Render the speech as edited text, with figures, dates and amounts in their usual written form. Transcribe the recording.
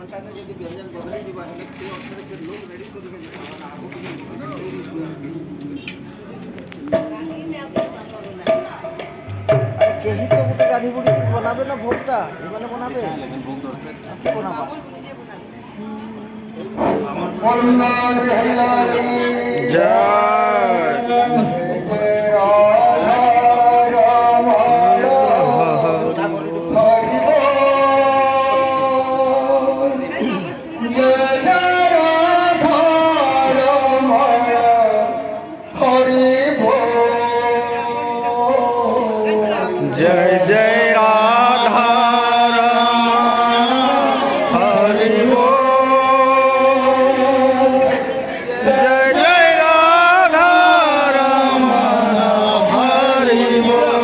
ଘଣ୍ଟାରେ ଯଦି ବ୍ୟଞ୍ଜନ ବଦଳେଇ ଯିବା ହେଲେ ସେ ଅର୍ଥରେ ସେ ଲୋକ ରେଡ଼ି କରିବେ କେହି ତ ଗୋଟେ ଗାଧି ବୁଡ଼ି ବନାବେ ନା ଭୋଗଟା ଏମାନେ ବନାବେ କିଏ ବନାବା जय जय राधा रमण हरि बोल जय जय राधा रमण हरि बोल